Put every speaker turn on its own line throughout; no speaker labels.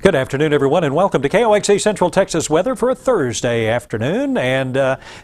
Good afternoon, everyone, and welcome to KOXE Central Texas weather for a Thursday afternoon. And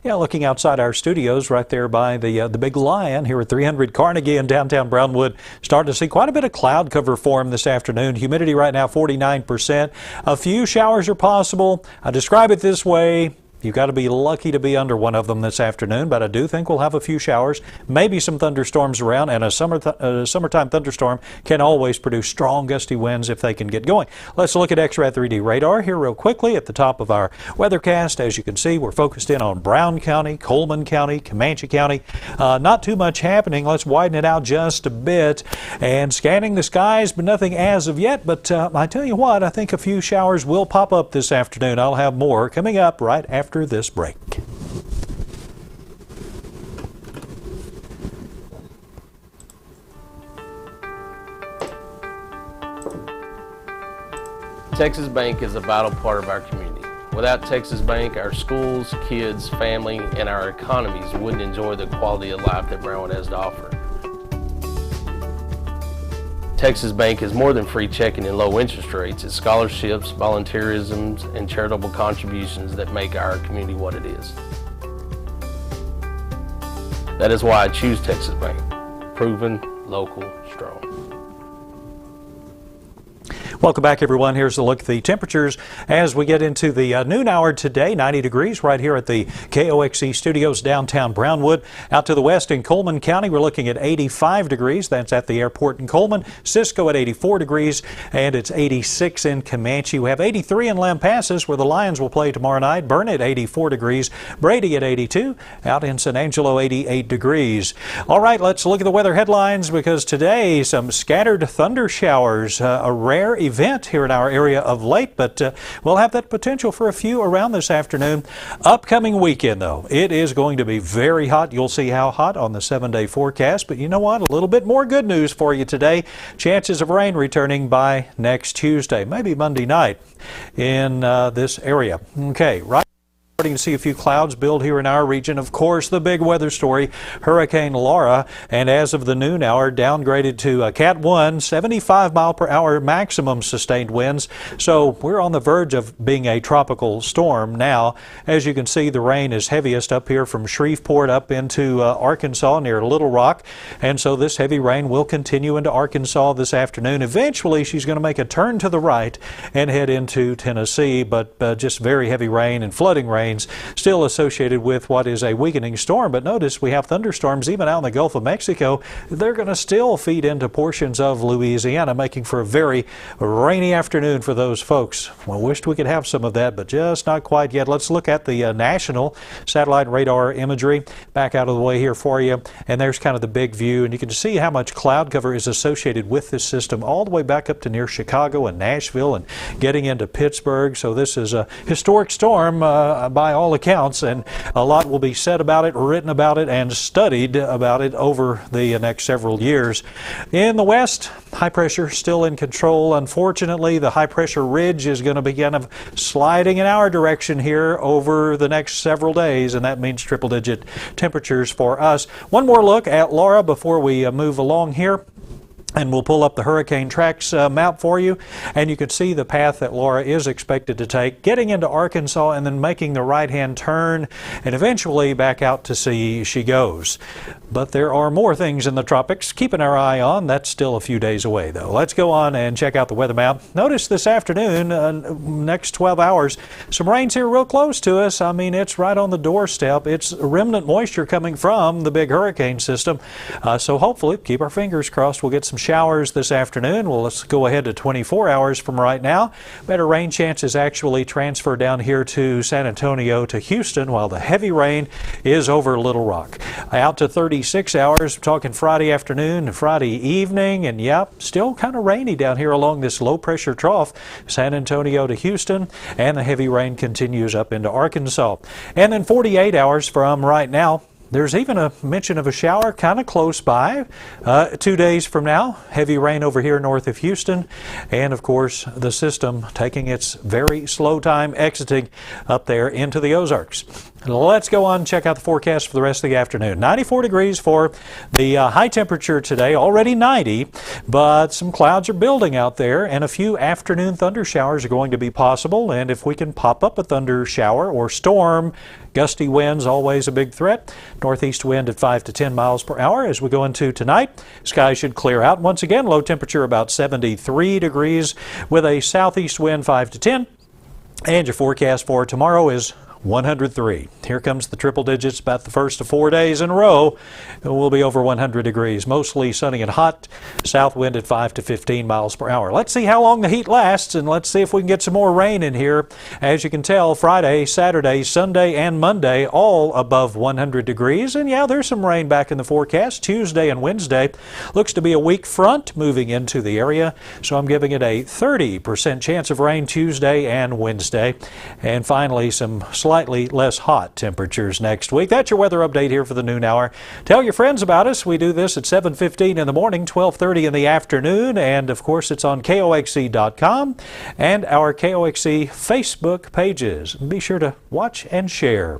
looking outside our studios right there by the Big Lion here at 300 Carnegie in downtown Brownwood, starting to see quite a bit of cloud cover form this afternoon. Humidity right now 49%. A few showers are possible. I describe it this way. You've got to be lucky to be under one of them this afternoon, but I do think we'll have a few showers, maybe some thunderstorms around, and a summertime thunderstorm can always produce strong gusty winds if they can get going. Let's look at X-ray 3D radar here real quickly at the top of our weathercast. As you can see, we're focused in on Brown County, Coleman County, Comanche County. Not too much happening. Let's widen it out just a bit. And scanning the skies, but nothing as of yet. But I tell you what, I think a few showers will pop up this afternoon. I'll have more coming up right after this break.
Texas Bank is a vital part of our community. Without Texas Bank, our schools, kids, family, and our economies wouldn't enjoy the quality of life that Brownwood has to offer. Texas Bank is more than free checking and low interest rates. It's scholarships, volunteerism, and charitable contributions that make our community what it is. That is why I choose Texas Bank. Proven, local, strong.
Welcome back, everyone. Here's a look at the temperatures as we get into the noon hour today. 90 degrees right here at the KOXE studios downtown Brownwood. Out to the west in Coleman County, we're looking at 85 degrees. That's at the airport in Coleman. Cisco at 84 degrees, and it's 86 in Comanche. We have 83 in Lampasas, where the Lions will play tomorrow night. Burnet 84 degrees. Brady at 82. Out in San Angelo, 88 degrees. All right, let's look at the weather headlines, because today some scattered thunder showers, a rare event here in our area of late, but we'll have that potential for a few around this afternoon. Upcoming weekend, though, it is going to be very hot. You'll see how hot on the 7-day forecast, but you know what? A little bit more good news for you today. Chances of rain returning by next Tuesday, maybe Monday night in this area. Okay, right. Starting to see a few clouds build here in our region. Of course, the big weather story, Hurricane Laura, and as of the noon hour, downgraded to Cat 1, 75 mile per hour maximum sustained winds. So we're on the verge of being a tropical storm now. As you can see, the rain is heaviest up here from Shreveport up into Arkansas near Little Rock. And so this heavy rain will continue into Arkansas this afternoon. Eventually, she's going to make a turn to the right and head into Tennessee, but just very heavy rain and flooding rain still associated with what is a weakening storm. But notice we have thunderstorms even out in the Gulf of Mexico. They're going to still feed into portions of Louisiana, making for a very rainy afternoon for those folks. I wished we could have some of that, but just not quite yet. Let's look at the national satellite radar imagery back out of the way here for you. And there's kind of the big view, and you can see how much cloud cover is associated with this system all the way back up to near Chicago and Nashville and getting into Pittsburgh. So this is a historic storm by all accounts, and a lot will be said about it, written about it, and studied about it over the next several years. In the west, high pressure still in control. Unfortunately, the high pressure ridge is going to be kind of sliding in our direction here over the next several days, and that means triple-digit temperatures for us. One more look at Laura before we move along here. And we'll pull up the hurricane tracks map for you, and you can see the path that Laura is expected to take, getting into Arkansas and then making the right-hand turn, and eventually back out to sea she goes. But there are more things in the tropics keeping our eye on. That's still a few days away, though. Let's go on and check out the weather map. Notice this afternoon, next 12 hours, some rain's here real close to us. I mean, it's right on the doorstep. It's remnant moisture coming from the big hurricane system. So hopefully, keep our fingers crossed, we'll get some showers this afternoon. Well, let's go ahead to 24 hours from right now. Better rain chances actually transfer down here to San Antonio to Houston, while the heavy rain is over Little Rock. Out to 36 hours, we're talking Friday afternoon, Friday evening, and yep, still kind of rainy down here along this low pressure trough, San Antonio to Houston, and the heavy rain continues up into Arkansas. And then 48 hours from right now, there's even a mention of a shower kind of close by. 2 days from now, heavy rain over here north of Houston. And, of course, the system taking its very slow time exiting up there into the Ozarks. Let's go on and check out the forecast for the rest of the afternoon. 94 degrees for the high temperature today, already 90, but some clouds are building out there and a few afternoon thunder showers are going to be possible. And if we can pop up a thunder shower or storm, gusty winds always a big threat. Northeast wind at 5 to 10 miles per hour as we go into tonight. Skies should clear out. Once again, low temperature about 73 degrees with a southeast wind 5 to 10. And your forecast for tomorrow is 103. Here comes the triple digits, about the first of 4 days in a row. We'll be over 100 degrees, mostly sunny and hot. South wind at 5 to 15 miles per hour. Let's see how long the heat lasts, and let's see if we can get some more rain in here. As you can tell, Friday, Saturday, Sunday, and Monday, all above 100 degrees. And yeah, there's some rain back in the forecast. Tuesday and Wednesday looks to be a weak front moving into the area, so I'm giving it a 30% chance of rain Tuesday and Wednesday. And finally, some slightly less hot temperatures next week. That's your weather update here for the noon hour. Tell your friends about us. We do this at 7:15 in the morning, 12:30 in the afternoon, and of course it's on KOXE.com and our KOXE Facebook pages. Be sure to watch and share.